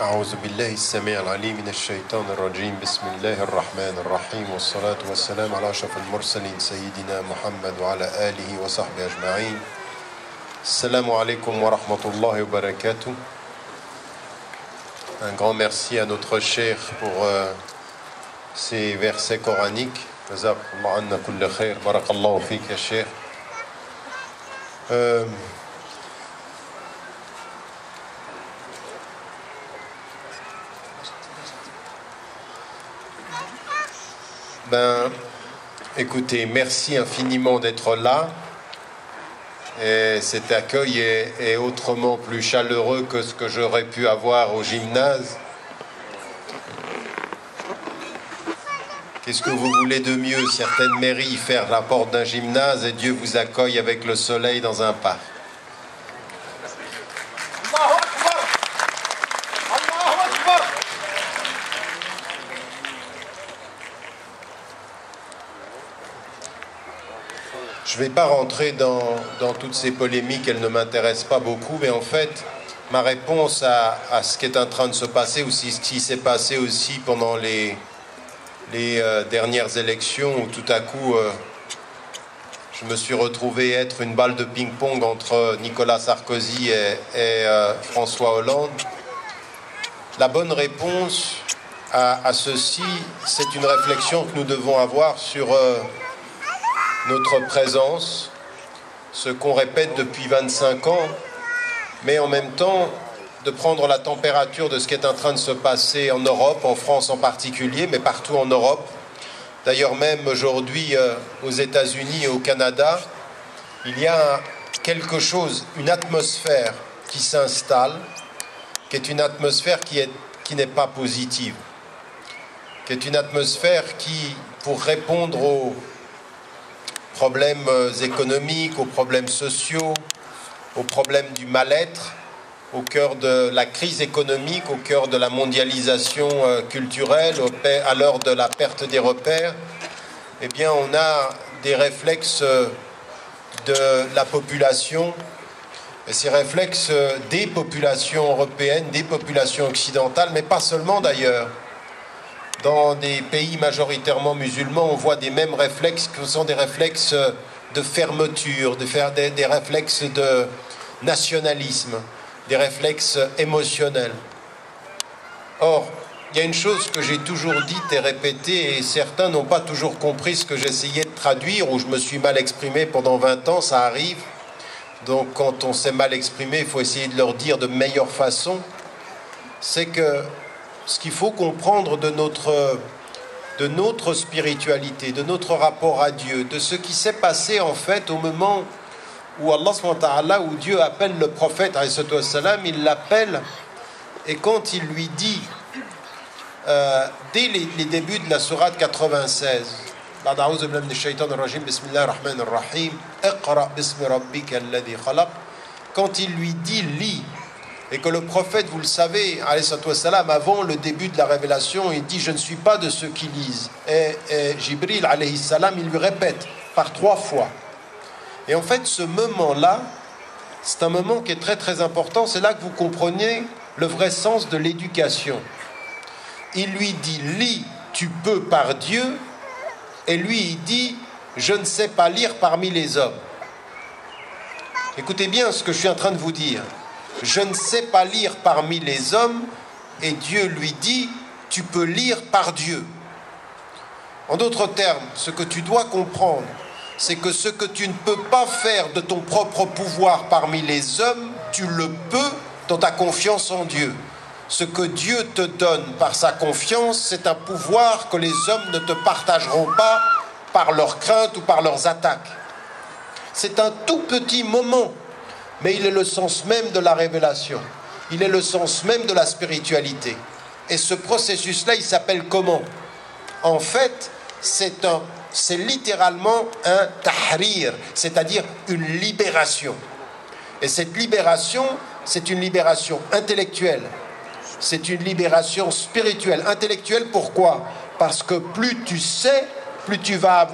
أعوذ بالله السميع العليم من الشيطان الرجيم بسم الله الرحمن الرحيم والصلاة والسلام على أشرف المرسلين سيدنا محمد وعلى آله وصحبه أجمعين. Assalamu alaikum wa rahmatullahi wa barakatuh. Un grand merci à notre cheikh pour ces versets coraniques. Jazakallahu anna kulla khair. Barakallahu fik ya cheikh. Écoutez, merci infiniment d'être là. Et cet accueil est autrement plus chaleureux que ce que j'aurais pu avoir au gymnase. Qu'est-ce que vous voulez de mieux? Certaines mairies ferment la porte d'un gymnase et Dieu vous accueille avec le soleil dans un parc. Je ne vais pas rentrer dans toutes ces polémiques, elles ne m'intéressent pas beaucoup, mais en fait, ma réponse à ce qui est en train de se passer, ou ce qui s'est passé aussi pendant les dernières élections, où tout à coup, je me suis retrouvé être une balle de ping-pong entre Nicolas Sarkozy et François Hollande. La bonne réponse à ceci, c'est une réflexion que nous devons avoir sur notre présence, ce qu'on répète depuis 25 ans, mais en même temps de prendre la température de ce qui est en train de se passer en Europe, en France en particulier, mais partout en Europe. D'ailleurs même aujourd'hui aux États-Unis et au Canada, il y a quelque chose, une atmosphère qui s'installe, qui est une atmosphère qui n'est pas positive, qui est une atmosphère qui, pour répondre aux problèmes économiques, aux problèmes sociaux, aux problèmes du mal-être, au cœur de la crise économique, au cœur de la mondialisation culturelle, à l'heure de la perte des repères, eh bien on a des réflexes de la population, et ces réflexes des populations européennes, des populations occidentales, mais pas seulement d'ailleurs. Dans des pays majoritairement musulmans, on voit des mêmes réflexes qui sont des réflexes de fermeture, des réflexes de nationalisme, des réflexes émotionnels. Or, il y a une chose que j'ai toujours dite et répétée, et certains n'ont pas toujours compris ce que j'essayais de traduire, ou je me suis mal exprimé pendant 20 ans, ça arrive. Donc quand on s'est mal exprimé, il faut essayer de leur dire de meilleure façon. C'est que ce qu'il faut comprendre de notre spiritualité, de notre rapport à Dieu, de ce qui s'est passé en fait au moment où Allah subhanahu wa ta'ala, où Dieu appelle le prophète, il l'appelle, et quand il lui dit, dès les débuts de la sourate 96, quand il lui dit lis, et que le prophète, vous le savez, avant le début de la révélation, il dit « Je ne suis pas de ceux qui lisent ». Et Jibril, il lui répète par 3 fois. Et en fait, ce moment-là, c'est un moment qui est très très important. C'est là que vous comprenez le vrai sens de l'éducation. Il lui dit « Lis, tu peux par Dieu ». Et lui, il dit « Je ne sais pas lire parmi les hommes ». Écoutez bien ce que je suis en train de vous dire. Je ne sais pas lire parmi les hommes, et Dieu lui dit, tu peux lire par Dieu. En d'autres termes, ce que tu dois comprendre, c'est que ce que tu ne peux pas faire de ton propre pouvoir parmi les hommes, tu le peux dans ta confiance en Dieu. Ce que Dieu te donne par sa confiance, c'est un pouvoir que les hommes ne te partageront pas par leurs craintes ou par leurs attaques. C'est un tout petit moment, mais il est le sens même de la révélation. Il est le sens même de la spiritualité. Et ce processus-là, il s'appelle comment? En fait, c'est littéralement un tahrir, c'est-à-dire une libération. Et cette libération, c'est une libération intellectuelle. C'est une libération spirituelle. Intellectuelle, pourquoi? Parce que plus tu sais, plus tu vas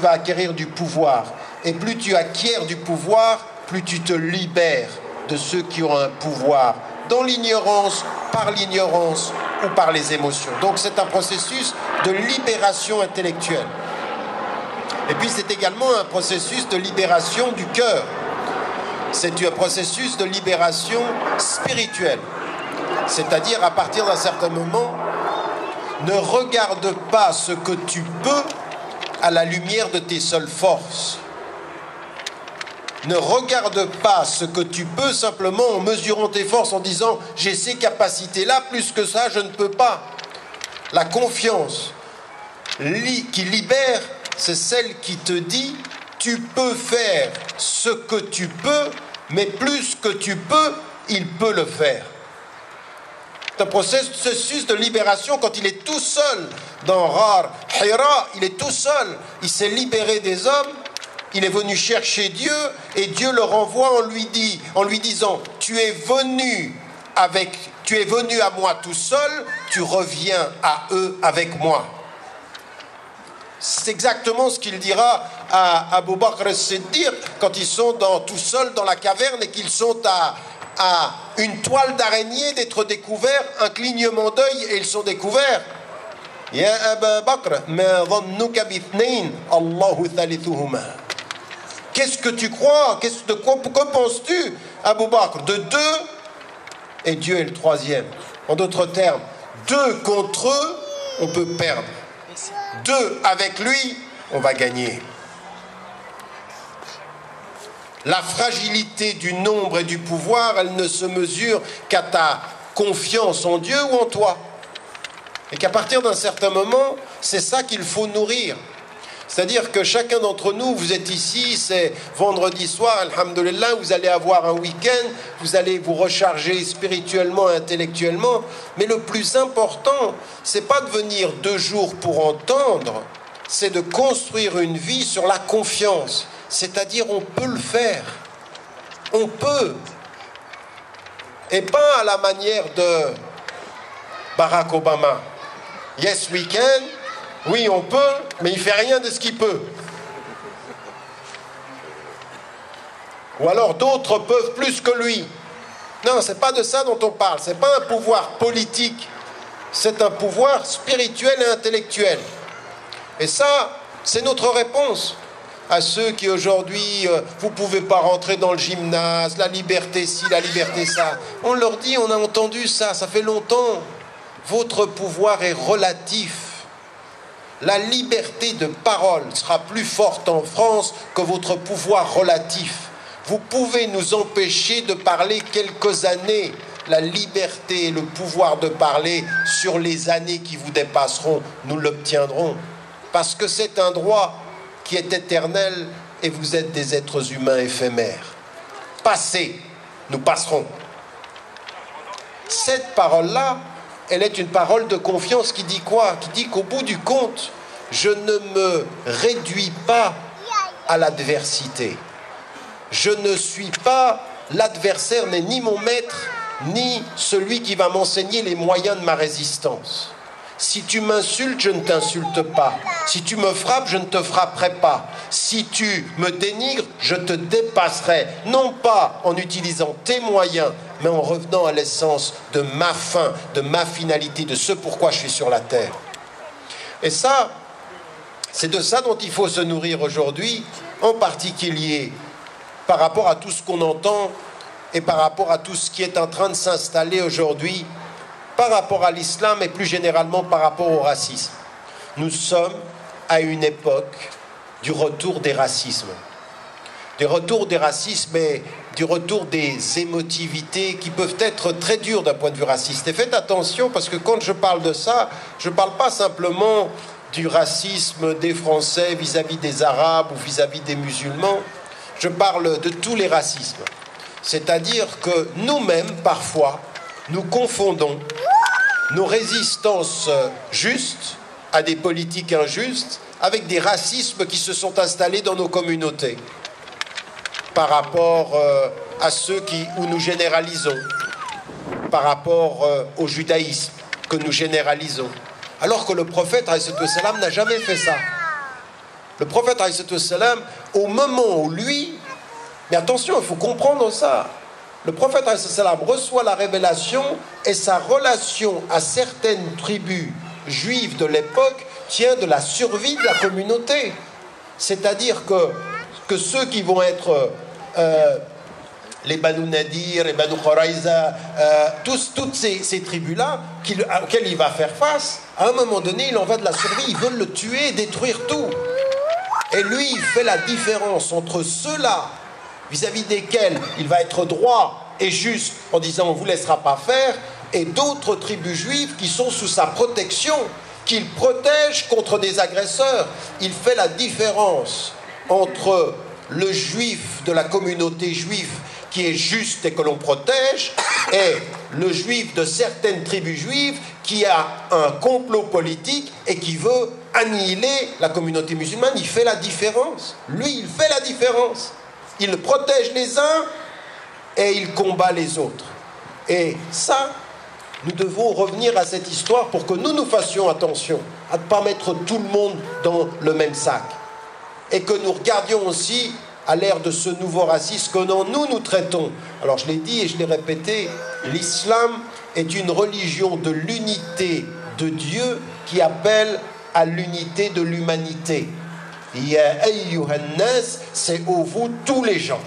acquérir du pouvoir. Et plus tu acquiers du pouvoir, plus tu te libères de ceux qui ont un pouvoir, dans l'ignorance, par l'ignorance ou par les émotions. Donc c'est un processus de libération intellectuelle. Et puis c'est également un processus de libération du cœur. C'est un processus de libération spirituelle. C'est-à-dire, à partir d'un certain moment, ne regarde pas ce que tu peux à la lumière de tes seules forces. Ne regarde pas ce que tu peux simplement en mesurant tes forces, en disant « j'ai ces capacités-là, plus que ça, je ne peux pas ». La confiance qui libère, c'est celle qui te dit « tu peux faire ce que tu peux, mais plus que tu peux, il peut le faire ». C'est un processus de libération quand il est tout seul dans Ghar Hira, il est tout seul, il s'est libéré des hommes, il est venu chercher Dieu et Dieu le renvoie en lui disant tu es venu à moi tout seul, tu reviens à eux avec moi. C'est exactement ce qu'il dira à Abu Bakr as-Siddiq quand ils sont tout seuls dans la caverne et qu'ils sont à une toile d'araignée d'être découverts, un clignement d'œil et ils sont découverts. Ya Abu Bakr, ma dhannuka bithnayn, Allahu thalithuhuma. Qu'est-ce que tu crois? Que penses-tu, Abu Bakr? De deux, et Dieu est le troisième. En d'autres termes, deux contre eux, on peut perdre. Deux avec lui, on va gagner. La fragilité du nombre et du pouvoir, elle ne se mesure qu'à ta confiance en Dieu ou en toi. Et qu'à partir d'un certain moment, c'est ça qu'il faut nourrir. C'est-à-dire que chacun d'entre nous, vous êtes ici, c'est vendredi soir, alhamdoulilah, vous allez avoir un week-end, vous allez vous recharger spirituellement, intellectuellement, mais le plus important, c'est pas de venir 2 jours pour entendre, c'est de construire une vie sur la confiance. C'est-à-dire, on peut le faire. On peut. Et pas à la manière de Barack Obama. Yes, we can. Oui, on peut, mais il fait rien de ce qu'il peut. Ou alors d'autres peuvent plus que lui. Non, c'est pas de ça dont on parle. C'est pas un pouvoir politique. C'est un pouvoir spirituel et intellectuel. Et ça, c'est notre réponse à ceux qui aujourd'hui, vous pouvez pas rentrer dans le gymnase, la liberté ci, la liberté ça. On leur dit, on a entendu ça, ça fait longtemps. Votre pouvoir est relatif. La liberté de parole sera plus forte en France que votre pouvoir relatif. Vous pouvez nous empêcher de parler quelques années. La liberté et le pouvoir de parler sur les années qui vous dépasseront, nous l'obtiendrons. Parce que c'est un droit qui est éternel et vous êtes des êtres humains éphémères. Passez, nous passerons. Cette parole-là, elle est une parole de confiance qui dit quoi? Qui dit qu'au bout du compte, je ne me réduis pas à l'adversité. Je ne suis pas l'adversaire, n'est ni mon maître, ni celui qui va m'enseigner les moyens de ma résistance. Si tu m'insultes, je ne t'insulte pas. Si tu me frappes, je ne te frapperai pas. Si tu me dénigres, je te dépasserai. Non pas en utilisant tes moyens, mais en revenant à l'essence de ma fin, de ma finalité, de ce pourquoi je suis sur la terre. Et ça, c'est de ça dont il faut se nourrir aujourd'hui, en particulier par rapport à tout ce qu'on entend et par rapport à tout ce qui est en train de s'installer aujourd'hui, par rapport à l'islam et plus généralement par rapport au racisme. Nous sommes à une époque du retour des racismes. Du retour des racismes et du retour des émotivités qui peuvent être très dures d'un point de vue raciste. Et faites attention parce que quand je parle de ça, je ne parle pas simplement du racisme des Français vis-à-vis des Arabes ou vis-à-vis des musulmans. Je parle de tous les racismes. C'est-à-dire que nous-mêmes, parfois, nous confondons nos résistances justes à des politiques injustes avec des racismes qui se sont installés dans nos communautés par rapport à ceux où nous généralisons, par rapport au judaïsme que nous généralisons. Alors que le prophète alayhi salam n'a jamais fait ça. Le prophète alayhi salam, au moment où lui, mais attention, il faut comprendre ça, Le prophète reçoit la révélation et sa relation à certaines tribus juives de l'époque tient de la survie de la communauté. C'est-à-dire que ceux qui vont être les Banu Nadir, les Banu Khuraïza, toutes ces tribus-là auxquelles il va faire face, à un moment donné, il en va de la survie, ils veulent le tuer, détruire tout. Et lui, il fait la différence entre ceux-là, vis-à-vis desquels il va être droit et juste en disant on ne vous laissera pas faire, et d'autres tribus juives qui sont sous sa protection, qu'il protège contre des agresseurs. Il fait la différence entre le juif de la communauté juive qui est juste et que l'on protège, et le juif de certaines tribus juives qui a un complot politique et qui veut annihiler la communauté musulmane. Il fait la différence. Lui, il fait la différence. Il protège les uns et il combat les autres. Et ça, nous devons revenir à cette histoire pour que nous fassions attention à ne pas mettre tout le monde dans le même sac. Et que nous regardions aussi à l'ère de ce nouveau racisme que nous traitons. Alors je l'ai dit et je l'ai répété, l'islam est une religion de l'unité de Dieu qui appelle à l'unité de l'humanité. Ya ayyuhan nas, c'est au vous tous les gens.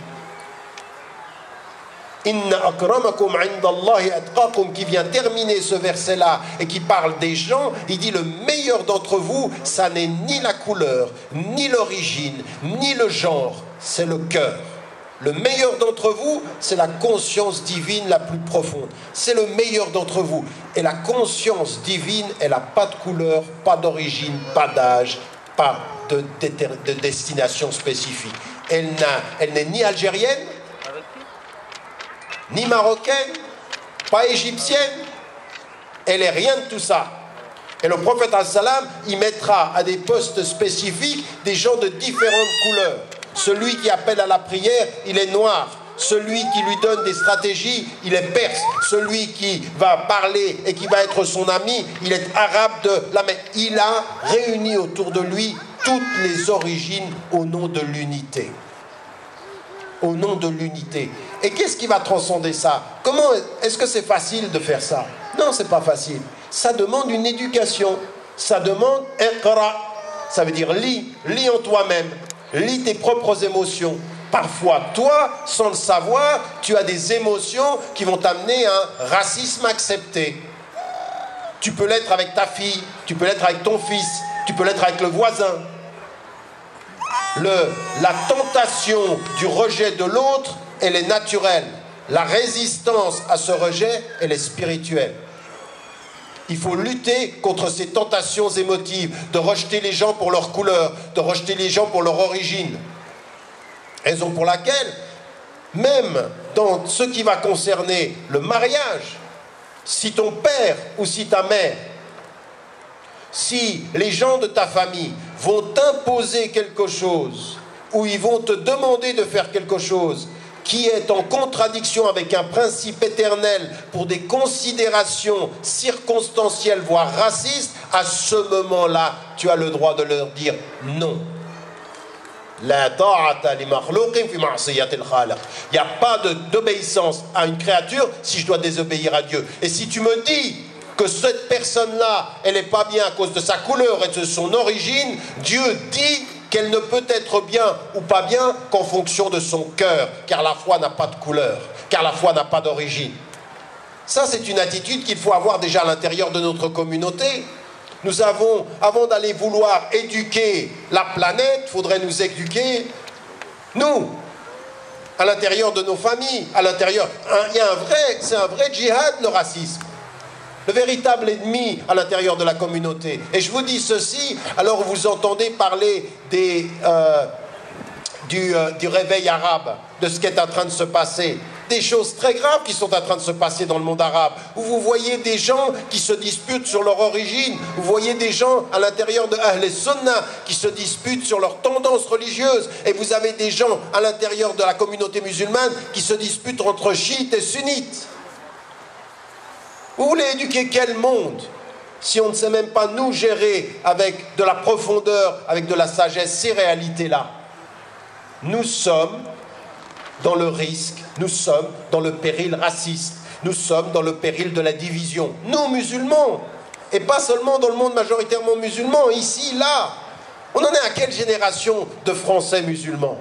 Inna akramakum indallahi atqakum, qui vient terminer ce verset-là et qui parle des gens. Il dit le meilleur d'entre vous, ça n'est ni la couleur, ni l'origine, ni le genre, c'est le cœur. Le meilleur d'entre vous, c'est la conscience divine la plus profonde. C'est le meilleur d'entre vous. Et la conscience divine, elle n'a pas de couleur, pas d'origine, pas d'âge, pas de destination spécifique. Elle n'est ni algérienne, ni marocaine, pas égyptienne, elle est rien de tout ça. Et le prophète il mettra à des postes spécifiques des gens de différentes couleurs. Celui qui appelle à la prière, il est noir. Celui qui lui donne des stratégies, il est perse. Celui qui va parler et qui va être son ami, il est arabe de la mer. Il a réuni autour de lui toutes les origines au nom de l'unité. Au nom de l'unité. Et qu'est-ce qui va transcender ça? Comment est-ce que c'est facile de faire ça? Non, c'est pas facile. Ça demande une éducation. Ça demande iqra. Ça veut dire lis en toi-même. Lis tes propres émotions. Parfois, toi, sans le savoir, tu as des émotions qui vont t'amener à un racisme accepté. Tu peux l'être avec ta fille, tu peux l'être avec ton fils, tu peux l'être avec le voisin. La tentation du rejet de l'autre, elle est naturelle. La résistance à ce rejet, elle est spirituelle. Il faut lutter contre ces tentations émotives, de rejeter les gens pour leur couleur, de rejeter les gens pour leur origine. Raison pour laquelle, même dans ce qui va concerner le mariage, si ton père ou si ta mère, si les gens de ta famille vont t'imposer quelque chose, ou ils vont te demander de faire quelque chose qui est en contradiction avec un principe éternel pour des considérations circonstancielles, voire racistes, à ce moment-là, tu as le droit de leur dire non. Il n'y a pas d'obéissance à une créature si je dois désobéir à Dieu. Et si tu me dis que cette personne-là, elle n'est pas bien à cause de sa couleur et de son origine, Dieu dit qu'elle ne peut être bien ou pas bien qu'en fonction de son cœur, car la foi n'a pas de couleur, car la foi n'a pas d'origine. Ça, c'est une attitude qu'il faut avoir déjà à l'intérieur de notre communauté. Nous avons, avant d'aller vouloir éduquer la planète, il faudrait nous éduquer, nous, à l'intérieur de nos familles, à l'intérieur. C'est un vrai djihad, le racisme. Le véritable ennemi à l'intérieur de la communauté. Et je vous dis ceci, alors vous entendez parler du réveil arabe, de ce qui est en train de se passer. Des choses très graves qui sont en train de se passer dans le monde arabe, où vous voyez des gens qui se disputent sur leur origine, vous voyez des gens à l'intérieur de Ahl Sunnah qui se disputent sur leur tendance religieuse, et vous avez des gens à l'intérieur de la communauté musulmane qui se disputent entre chiites et sunnites. Vous voulez éduquer quel monde si on ne sait même pas nous gérer avec de la profondeur, avec de la sagesse, ces réalités-là? Nous sommes dans le risque, nous sommes dans le péril raciste, nous sommes dans le péril de la division. Nous, musulmans, et pas seulement dans le monde majoritairement musulman, ici, là. On en est à quelle génération de Français musulmans?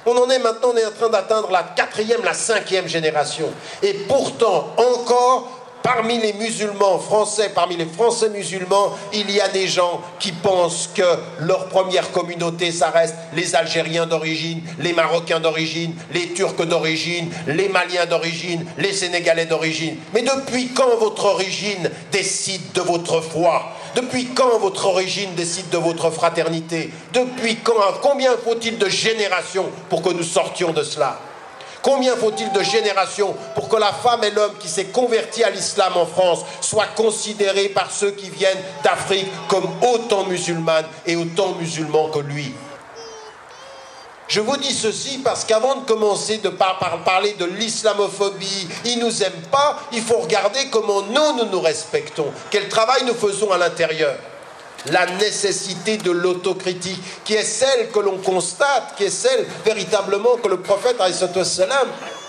On en est maintenant, on est en train d'atteindre la 4e, la 5e génération. Et pourtant, encore, parmi les musulmans français, parmi les Français musulmans, il y a des gens qui pensent que leur première communauté, ça reste les Algériens d'origine, les Marocains d'origine, les Turcs d'origine, les Maliens d'origine, les Sénégalais d'origine. Mais depuis quand votre origine décide de votre foi? Depuis quand votre origine décide de votre fraternité? Depuis quand? Combien faut-il de générations pour que nous sortions de cela? Combien faut-il de générations pour que la femme et l'homme qui s'est converti à l'islam en France soient considérés par ceux qui viennent d'Afrique comme autant musulmanes et autant musulmans que lui? Je vous dis ceci parce qu'avant de commencer par parler de l'islamophobie, ils ne nous aiment pas, il faut regarder comment nous nous respectons, quel travail nous faisons à l'intérieur. La nécessité de l'autocritique, qui est celle que l'on constate, qui est celle véritablement que le prophète,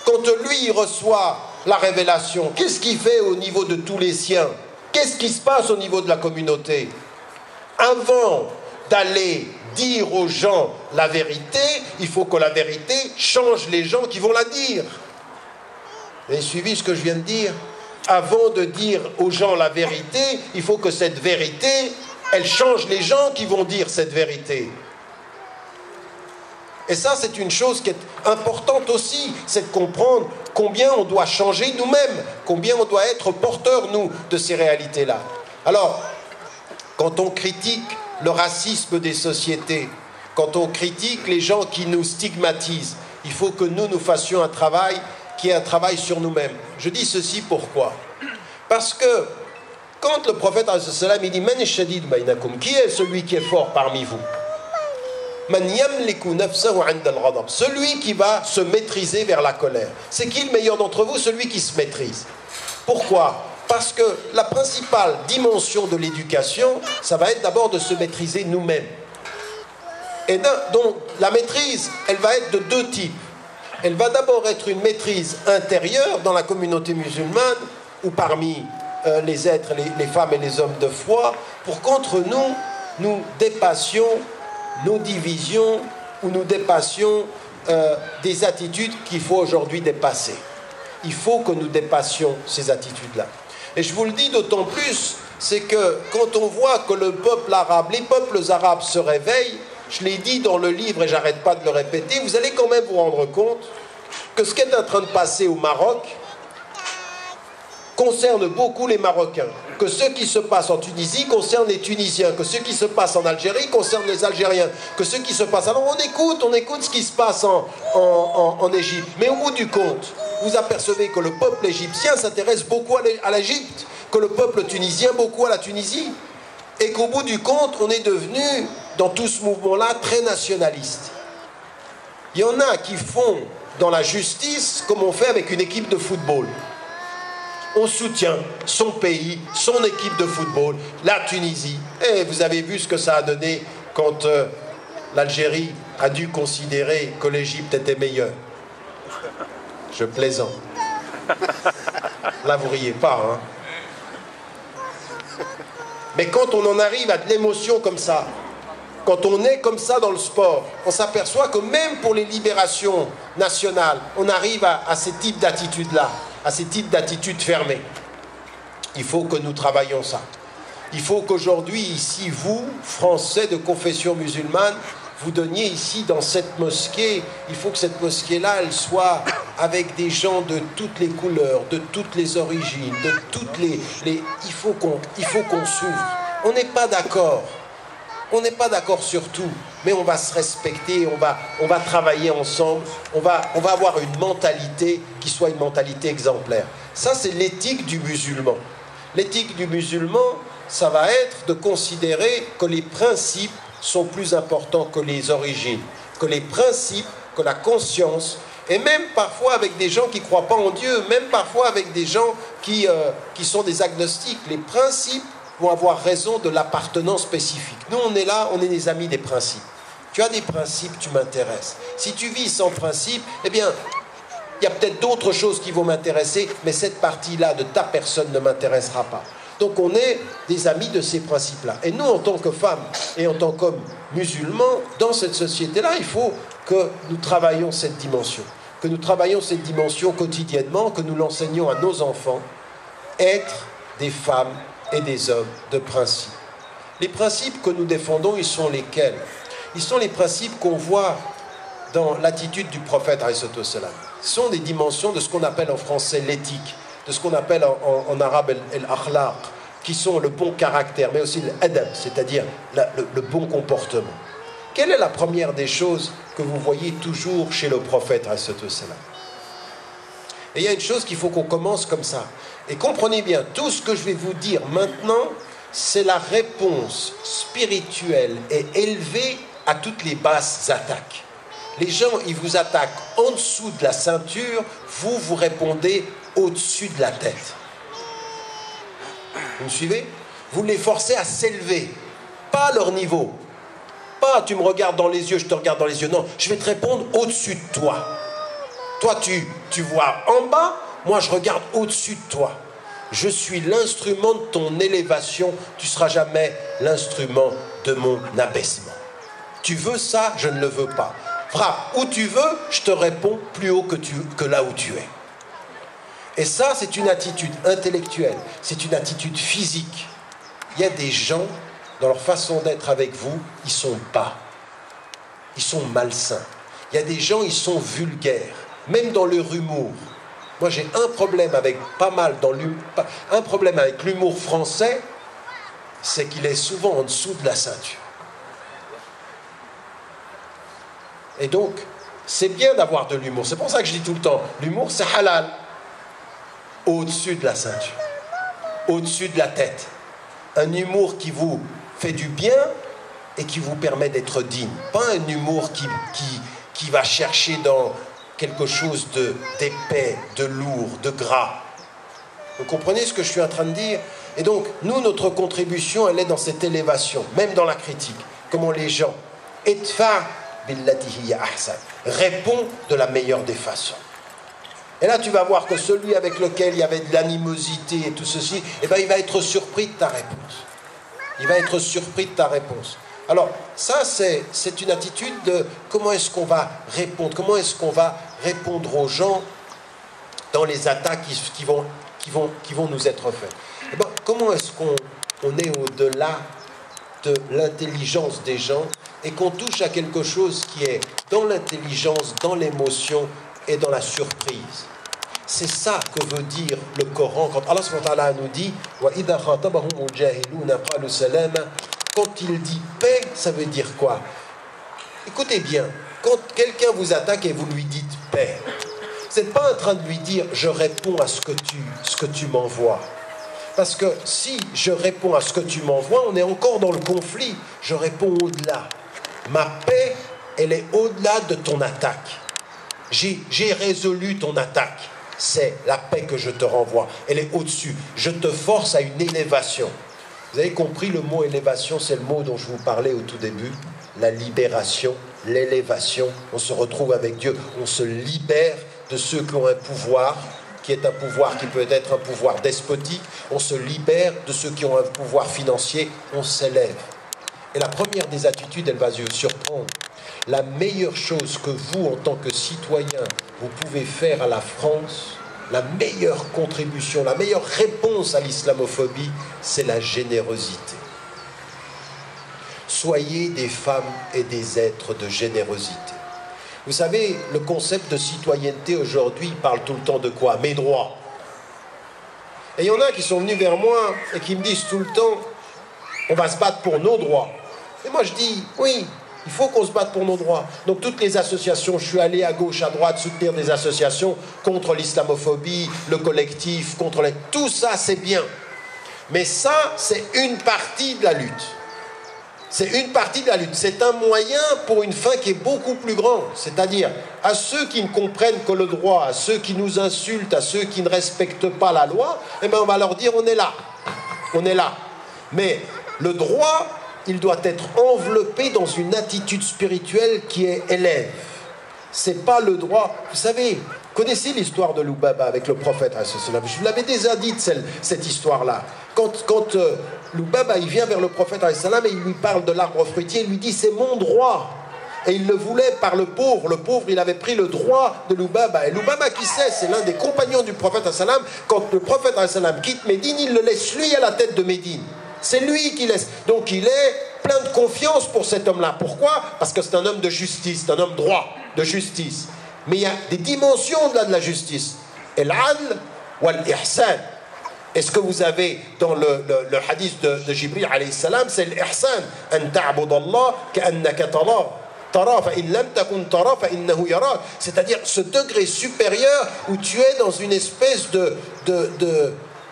quand lui il reçoit la révélation, qu'est-ce qu'il fait au niveau de tous les siens? Qu'est-ce qui se passe au niveau de la communauté? Avant d'aller dire aux gens la vérité, il faut que la vérité change les gens qui vont la dire. Vous avez suivi ce que je viens de dire? Avant de dire aux gens la vérité, il faut que cette vérité, elle change les gens qui vont dire cette vérité. Et ça, c'est une chose qui est importante aussi, c'est de comprendre combien on doit changer nous-mêmes, combien on doit être porteurs, nous, de ces réalités-là. Alors, quand on critique le racisme des sociétés, quand on critique les gens qui nous stigmatisent, il faut que nous fassions un travail qui est un travail sur nous-mêmes. Je dis ceci pourquoi? Parce que quand le prophète il dit qui est celui qui est fort parmi vous? Celui qui va se maîtriser vers la colère. C'est qui le meilleur d'entre vous? Celui qui se maîtrise. Pourquoi? Parce que la principale dimension de l'éducation, ça va être d'abord de se maîtriser nous-mêmes. Et donc, la maîtrise, elle va être de deux types. Elle va d'abord être une maîtrise intérieure dans la communauté musulmane, ou parmi les êtres, les femmes et les hommes de foi, pour qu'entre nous, nous dépassions nos divisions, ou nous dépassions des attitudes qu'il faut aujourd'hui dépasser. Il faut que nous dépassions ces attitudes-là. Et je vous le dis d'autant plus, c'est que quand on voit que le peuple arabe, les peuples arabes se réveillent, je l'ai dit dans le livre et j'arrête pas de le répéter, vous allez quand même vous rendre compte que ce qui est en train de passer au Maroc concerne beaucoup les Marocains, que ce qui se passe en Tunisie concerne les Tunisiens, que ce qui se passe en Algérie concerne les Algériens, que ce qui se passe... Alors on écoute ce qui se passe en Égypte, mais au bout du compte, vous apercevez que le peuple égyptien s'intéresse beaucoup à l'Égypte, que le peuple tunisien beaucoup à la Tunisie, et qu'au bout du compte, on est devenu, dans tout ce mouvement-là, très nationaliste. Il y en a qui font dans la justice comme on fait avec une équipe de football. On soutient son pays, son équipe de football, la Tunisie. Et vous avez vu ce que ça a donné quand l'Algérie a dû considérer que l'Égypte était meilleure. Je plaisante. Là, vous riez pas, hein. Mais quand on en arrive à de l'émotion comme ça, quand on est comme ça dans le sport, on s'aperçoit que même pour les libérations nationales, on arrive à ces types d'attitudes-là, à ces types d'attitudes fermées. Il faut que nous travaillions ça. Il faut qu'aujourd'hui, ici, vous, Français de confession musulmane, vous donniez ici, dans cette mosquée, il faut que cette mosquée-là, elle soit avec des gens de toutes les couleurs, de toutes les origines, de toutes les... Il faut qu'on s'ouvre. On n'est pas d'accord. On n'est pas d'accord sur tout, mais on va se respecter, on va travailler ensemble, on va avoir une mentalité qui soit une mentalité exemplaire. Ça, c'est l'éthique du musulman. L'éthique du musulman, ça va être de considérer que les principes sont plus importants que les origines, que les principes, que la conscience, et même parfois avec des gens qui ne croient pas en Dieu, même parfois avec des gens qui sont des agnostiques, les principes vont avoir raison de l'appartenance spécifique. Nous, on est là, on est des amis des principes. Tu as des principes, tu m'intéresses. Si tu vis sans principe, eh bien, Il y a peut-être d'autres choses qui vont m'intéresser, mais cette partie-là de ta personne ne m'intéressera pas. Donc on est des amis de ces principes-là. Et nous, en tant que femmes et en tant qu'hommes musulmans, dans cette société-là, il faut que nous travaillions cette dimension. Que nous travaillions cette dimension quotidiennement, que nous l'enseignions à nos enfants. Être des femmes et des hommes de principe. Les principes que nous défendons, ils sont lesquels? Ils sont les principes qu'on voit dans l'attitude du prophète, alayhi salam. Ce sont des dimensions de ce qu'on appelle en français l'éthique, de ce qu'on appelle en arabe l'akhlaq, qui sont le bon caractère, mais aussi l'adab, c'est-à-dire le bon comportement. Quelle est la première des choses que vous voyez toujours chez le prophète, alayhi salam? Et il y a une chose qu'il faut qu'on commence comme ça. Et comprenez bien, tout ce que je vais vous dire maintenant, c'est la réponse spirituelle et élevée à toutes les basses attaques. Les gens, ils vous attaquent en dessous de la ceinture, vous répondez au-dessus de la tête. Vous me suivez? Vous les forcez à s'élever, pas à leur niveau. Pas tu me regardes dans les yeux, je te regarde dans les yeux. Non, je vais te répondre au-dessus de toi. Toi, tu vois en bas, moi je regarde au-dessus de toi. Je suis l'instrument de ton élévation, tu ne seras jamais l'instrument de mon abaissement. Tu veux ça, je ne le veux pas. Frappe où tu veux, je te réponds plus haut que là où tu es. Et ça, c'est une attitude intellectuelle, c'est une attitude physique. Il y a des gens, dans leur façon d'être avec vous, ils sont bas, ils sont malsains. Il y a des gens, ils sont vulgaires, même dans leur humour. Moi, j'ai un problème avec un problème avec l'humour français, c'est qu'il est souvent en dessous de la ceinture. Et donc, c'est bien d'avoir de l'humour. C'est pour ça que je dis tout le temps, l'humour, c'est halal. Au-dessus de la ceinture, au-dessus de la tête. Un humour qui vous fait du bien et qui vous permet d'être digne. Pas un humour qui va chercher dans quelque chose d'épais, de lourd, de gras. Vous comprenez ce que je suis en train de dire? Et donc, nous, notre contribution, elle est dans cette élévation, même dans la critique. Comment les gens, idfa billati hiya ahsan, répond de la meilleure des façons. Et là, tu vas voir que celui avec lequel il y avait de l'animosité et tout ceci, eh ben, il va être surpris de ta réponse. Il va être surpris de ta réponse. Alors, ça, c'est une attitude de comment est-ce qu'on va répondre, comment est-ce qu'on va répondre aux gens dans les attaques qui vont nous être faites. Eh ben, comment est-ce qu'on est au-delà de l'intelligence des gens et qu'on touche à quelque chose qui est dans l'intelligence, dans l'émotion et dans la surprise? C'est ça que veut dire le Coran quand Allah subhanahu wa ta'ala nous dit وَإِذَا خَاطَبَهُمُ الْجَاهِلُونَ قَالُوا سَلَامًا. Quand il dit paix, ça veut dire quoi? Écoutez bien, quand quelqu'un vous attaque et vous lui dites paix, vous n'êtes pas en train de lui dire je réponds à ce que tu m'envoies. Parce que si je réponds à ce que tu m'envoies, on est encore dans le conflit. Je réponds au-delà. Ma paix, elle est au-delà de ton attaque. J'ai résolu ton attaque. C'est la paix que je te renvoie. Elle est au-dessus. Je te force à une élévation. Vous avez compris, le mot élévation, c'est le mot dont je vous parlais au tout début. La libération, l'élévation. On se retrouve avec Dieu. On se libère de ceux qui ont un pouvoir, qui est un pouvoir qui peut être un pouvoir despotique. On se libère de ceux qui ont un pouvoir financier. On s'élève. Et la première des attitudes, elle va vous surprendre. La meilleure chose que vous, en tant que citoyen, vous pouvez faire à la France, la meilleure contribution, la meilleure réponse à l'islamophobie, c'est la générosité. Soyez des femmes et des êtres de générosité. Vous savez, le concept de citoyenneté aujourd'hui parle tout le temps de quoi? Mes droits. Et il y en a qui sont venus vers moi et qui me disent tout le temps, on va se battre pour nos droits. Et moi je dis, oui, il faut qu'on se batte pour nos droits. Donc toutes les associations, je suis allé à gauche, à droite, soutenir des associations contre l'islamophobie, le collectif, contre les... Tout ça, c'est bien. Mais ça, c'est une partie de la lutte. C'est une partie de la lutte. C'est un moyen pour une fin qui est beaucoup plus grande. C'est-à-dire, à ceux qui ne comprennent que le droit, à ceux qui nous insultent, à ceux qui ne respectent pas la loi, eh bien, on va leur dire, on est là. On est là. Mais le droit, il doit être enveloppé dans une attitude spirituelle qui est élève. C'est pas le droit. Vous savez, Connaissez l'histoire de Loubaba avec le prophète. Je vous l'avais déjà dit, cette histoire-là. Quand Loubaba il vient vers le prophète et il lui parle de l'arbre fruitier, il lui dit c'est mon droit. Et il le voulait par le pauvre. Le pauvre, il avait pris le droit de Loubaba. Et Loubaba, qui sait, c'est l'un des compagnons du prophète. Quand le prophète quitte Médine, il le laisse lui à la tête de Médine. C'est lui qui laisse. Donc il est plein de confiance pour cet homme-là. Pourquoi? Parce que c'est un homme de justice, c'est un homme droit, de justice. Mais il y a des dimensions au-delà de la justice. El-adl wal-ihsan. Et ce que vous avez dans le hadith de Jibril alayhi salam, c'est l'ihsan. An ta'bud Allah ka'annaka tarah. C'est-à-dire ce degré supérieur où tu es dans une espèce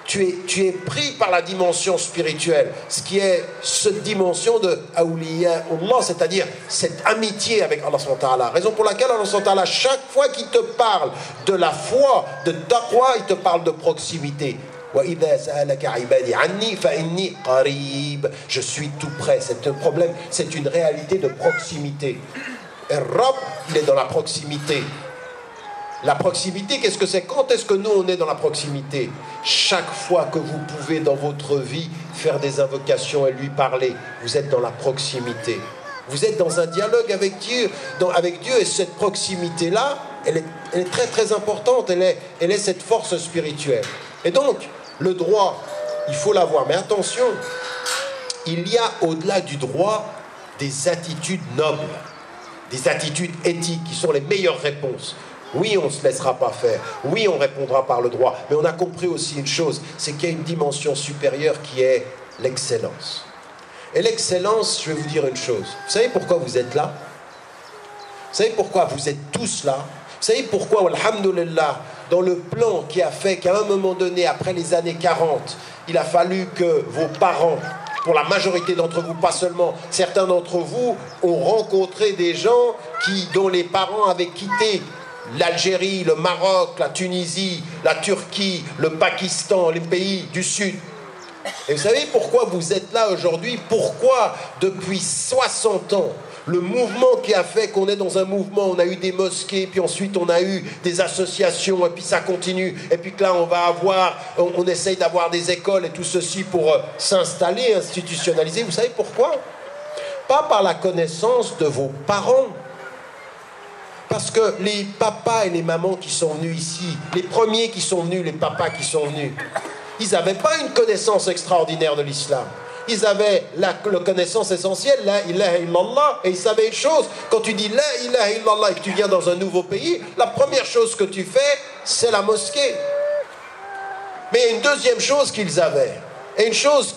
tu es pris par la dimension spirituelle, ce qui est cette dimension de awliya Allah, c'est-à-dire cette amitié avec Allah subhanahu wa ta'ala. Raison pour laquelle Allah subhanahu wa ta'ala, chaque fois qu'il te parle de la foi, de taqwa, il te parle de proximité. Je suis tout près. C'est un problème, c'est une réalité de proximité. Et Rabb, il est dans la proximité. La proximité, qu'est-ce que c'est? Quand est-ce que nous on est dans la proximité? Chaque fois que vous pouvez dans votre vie faire des invocations et lui parler, vous êtes dans la proximité. Vous êtes dans un dialogue avec Dieu, et cette proximité-là, elle est très très importante. Elle est cette force spirituelle. Et donc, le droit, il faut l'avoir. Mais attention, il y a au-delà du droit des attitudes nobles, des attitudes éthiques qui sont les meilleures réponses. Oui, on ne se laissera pas faire. Oui, on répondra par le droit. Mais on a compris aussi une chose, c'est qu'il y a une dimension supérieure qui est l'excellence. Et l'excellence, je vais vous dire une chose. Vous savez pourquoi vous êtes là? Vous savez pourquoi vous êtes tous là? Vous savez pourquoi, alhamdoulilah, dans le plan qui a fait qu'à un moment donné, après les années 40, il a fallu que vos parents, pour la majorité d'entre vous, pas seulement, certains d'entre vous ont rencontré des gens dont les parents avaient quitté l'Algérie, le Maroc, la Tunisie, la Turquie, le Pakistan, les pays du Sud. Et vous savez pourquoi vous êtes là aujourd'hui? Pourquoi depuis 60 ans, le mouvement qui a fait qu'on est dans un mouvement, on a eu des mosquées, puis ensuite on a eu des associations, et puis ça continue, et puis que là on essaye d'avoir des écoles et tout ceci pour s'installer, institutionnaliser. Vous savez pourquoi? Pas par la connaissance de vos parents. Parce que les papas et les mamans qui sont venus ici, les premiers qui sont venus, les papas qui sont venus, ils n'avaient pas une connaissance extraordinaire de l'islam. Ils avaient la connaissance essentielle, la ilaha illallah, et ils savaient une chose, quand tu dis la ilaha illallah et que tu viens dans un nouveau pays, la première chose que tu fais, c'est la mosquée. Mais il y a une deuxième chose qu'ils avaient, et une chose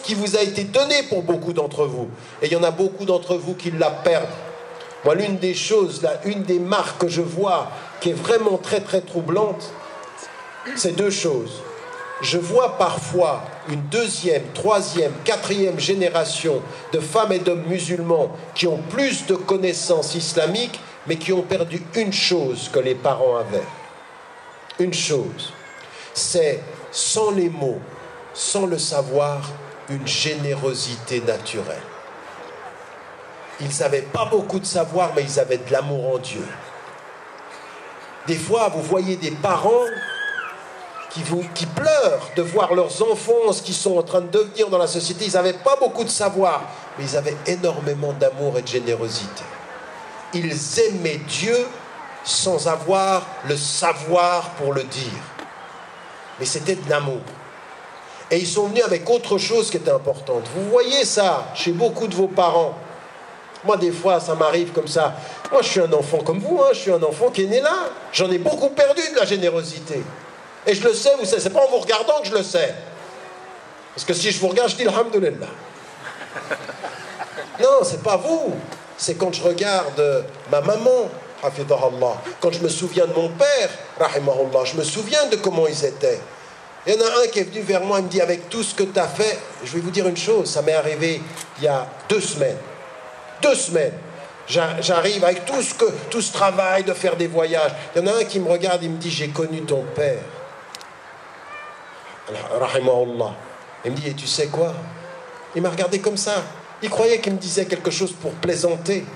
qui vous a été donnée pour beaucoup d'entre vous, et il y en a beaucoup d'entre vous qui la perdent. Moi, l'une des choses, une des marques que je vois qui est vraiment très très troublante, c'est deux choses. Je vois parfois une deuxième, troisième, quatrième génération de femmes et d'hommes musulmans qui ont plus de connaissances islamiques, mais qui ont perdu une chose que les parents avaient. Une chose, c'est sans les mots, sans le savoir, une générosité naturelle. Ils n'avaient pas beaucoup de savoir, mais ils avaient de l'amour en Dieu. Des fois, vous voyez des parents qui pleurent de voir leurs enfants, ce qu'ils sont en train de devenir dans la société. Ils n'avaient pas beaucoup de savoir, mais ils avaient énormément d'amour et de générosité. Ils aimaient Dieu sans avoir le savoir pour le dire. Mais c'était de l'amour. Et ils sont venus avec autre chose qui était importante. Vous voyez ça chez beaucoup de vos parents. Moi, des fois, ça m'arrive comme ça. Moi, je suis un enfant comme vous, hein. Je suis un enfant qui est né là. J'en ai beaucoup perdu de la générosité. Et je le sais, vous savez, c'est pas en vous regardant que je le sais. Parce que si je vous regarde, je dis alhamdoulilah. Non, c'est pas vous. C'est quand je regarde ma maman, hafidahullah. Quand je me souviens de mon père, rahimahullah, je me souviens de comment ils étaient. Il y en a un qui est venu vers moi, il me dit, avec tout ce que tu as fait, je vais vous dire une chose, ça m'est arrivé il y a 2 semaines. 2 semaines, j'arrive avec tout ce travail de faire des voyages. Il y en a un qui me regarde, il me dit, j'ai connu ton père. Rahimahullah. Il me dit, et tu sais quoi? Il m'a regardé comme ça. Il croyait qu'il me disait quelque chose pour plaisanter.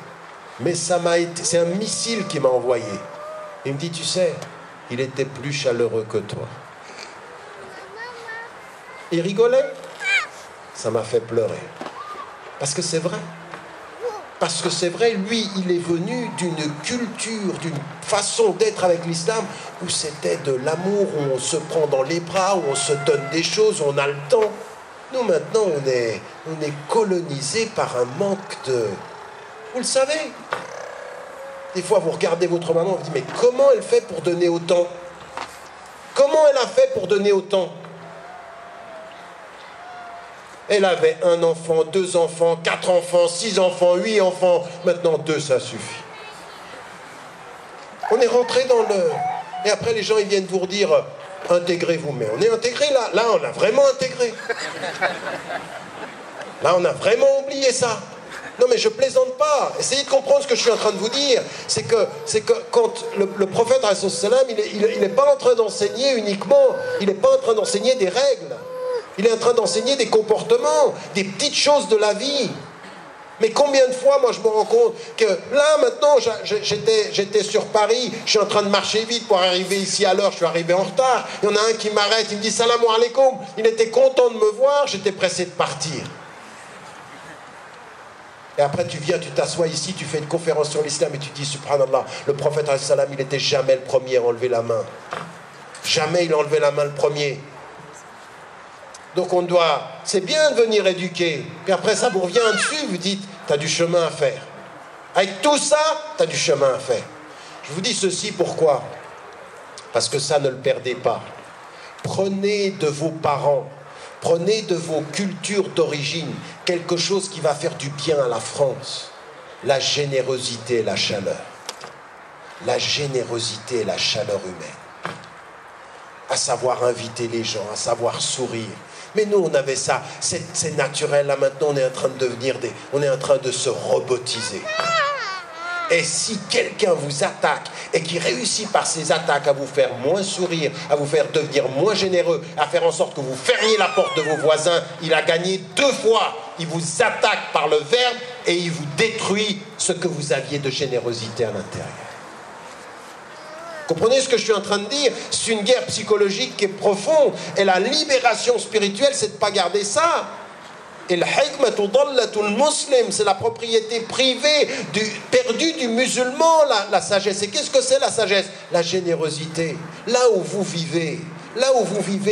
Mais ça m'a été, c'est un missile qui m'a envoyé. Il me dit, tu sais, il était plus chaleureux que toi. Il rigolait. Ça m'a fait pleurer. Parce que c'est vrai. Parce que c'est vrai, lui, il est venu d'une culture, d'une façon d'être avec l'islam où c'était de l'amour, où on se prend dans les bras, où on se donne des choses, où on a le temps. Nous, maintenant, on est colonisés par un manque de... Vous le savez. Des fois, vous regardez votre maman, vous dites, mais comment elle fait pour donner autant? Comment elle a fait pour donner autant? Elle avait 1 enfant, 2 enfants, 4 enfants, 6 enfants, 8 enfants. Maintenant, 2, ça suffit. On est rentré dans le... Et après, les gens, ils viennent vous dire, intégrez-vous. Mais on est intégré là. Là, on a vraiment intégré. Là, on a vraiment oublié ça. Non, mais je plaisante pas. Essayez de comprendre ce que je suis en train de vous dire. C'est que quand le prophète, il n'est pas en train d'enseigner uniquement, il n'est pas en train d'enseigner des règles. Il est en train d'enseigner des comportements, des petites choses de la vie. Mais combien de fois, moi, je me rends compte que là, maintenant, j'étais sur Paris, je suis en train de marcher vite pour arriver ici à l'heure, je suis arrivé en retard. Il y en a un qui m'arrête, il me dit « Salam alaikum ». Il était content de me voir, j'étais pressé de partir. Et après, tu viens, tu t'assois ici, tu fais une conférence sur l'islam et tu dis « Subhanallah, le prophète, il n'était jamais le premier à enlever la main. Jamais il a enlevé la main le premier. » Donc on doit, c'est bien de venir éduquer, puis après ça vous revient dessus, vous dites, tu as du chemin à faire. Avec tout ça, tu as du chemin à faire. Je vous dis ceci, pourquoi? Parce que ça, ne le perdez pas. Prenez de vos parents, prenez de vos cultures d'origine, quelque chose qui va faire du bien à la France. La générosité et la chaleur. La générosité et la chaleur humaine. À savoir inviter les gens, à savoir sourire. Mais nous, on avait ça, c'est naturel. Là, maintenant, on est en train de devenir on est en train de se robotiser. Et si quelqu'un vous attaque et qui réussit par ses attaques à vous faire moins sourire, à vous faire devenir moins généreux, à faire en sorte que vous fermiez la porte de vos voisins, il a gagné 2 fois. Il vous attaque par le verbe et il vous détruit ce que vous aviez de générosité à l'intérieur. Comprenez ce que je suis en train de dire? C'est une guerre psychologique qui est profonde. Et la libération spirituelle, c'est de ne pas garder ça. Et le hikmatu dallatul muslim, c'est la propriété privée, perdue du musulman, la sagesse. Et qu'est-ce que c'est la sagesse? La générosité. Là où vous vivez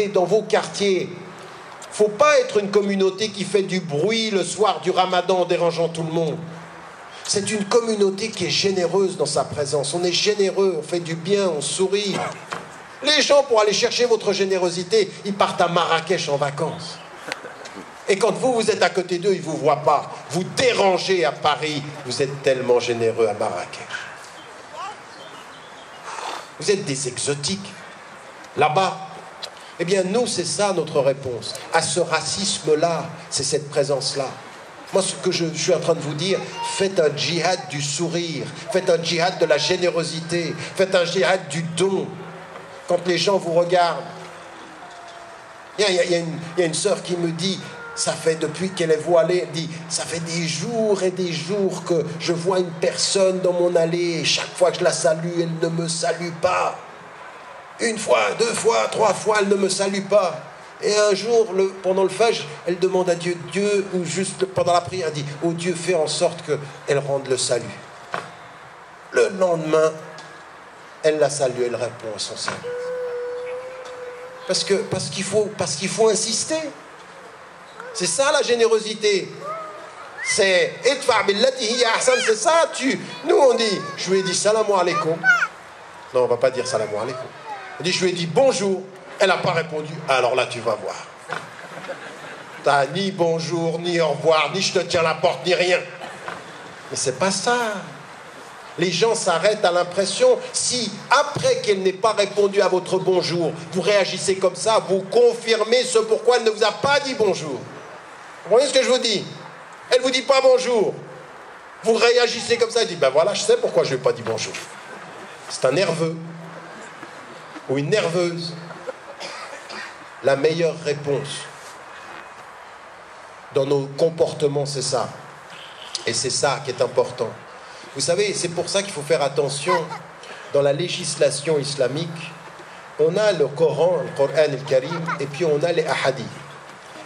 dans vos quartiers, il ne faut pas être une communauté qui fait du bruit le soir du ramadan en dérangeant tout le monde. C'est une communauté qui est généreuse dans sa présence. On est généreux, on fait du bien, on sourit. Les gens, pour aller chercher votre générosité, ils partent à Marrakech en vacances. Et quand vous êtes à côté d'eux, ils ne vous voient pas. Vous dérangez à Paris, vous êtes tellement généreux à Marrakech. Vous êtes des exotiques. Là-bas, eh bien nous, c'est ça notre réponse. À ce racisme-là, c'est cette présence-là. Moi, ce que je suis en train de vous dire, faites un djihad du sourire, faites un djihad de la générosité, faites un djihad du don. Quand les gens vous regardent, il y a une sœur qui me dit, ça fait depuis qu'elle est voilée, elle dit, ça fait des jours et des jours que je vois une personne dans mon allée, et chaque fois que je la salue, elle ne me salue pas. 1 fois, 2 fois, 3 fois, elle ne me salue pas. Et un jour, pendant le Fajr, elle demande à Dieu, ou juste pendant la prière, elle dit, oh Dieu, fais en sorte qu'elle rende le salut. Le lendemain, elle la salue, elle répond à son salut. Parce qu'il faut insister. C'est ça la générosité. C'est c'est ça. Nous on dit, je lui ai dit salam alaikum. Non, on va pas dire salam alaikum. On dit, je lui ai dit bonjour. Elle n'a pas répondu. Alors là, tu vas voir. T'as ni bonjour, ni au revoir, ni je te tiens la porte, ni rien. Mais c'est pas ça. Les gens s'arrêtent à l'impression, si après qu'elle n'ait pas répondu à votre bonjour, vous réagissez comme ça, vous confirmez ce pourquoi elle ne vous a pas dit bonjour. Vous voyez ce que je vous dis? Elle ne vous dit pas bonjour. Vous réagissez comme ça, elle dit, ben voilà, je sais pourquoi je ne lui ai pas dit bonjour. C'est un nerveux. Ou une nerveuse. La meilleure réponse dans nos comportements, c'est ça. Et c'est ça qui est important. Vous savez, c'est pour ça qu'il faut faire attention. dans la législation islamique, on a le Coran, le Coran al-Karim, et puis on a les ahadith.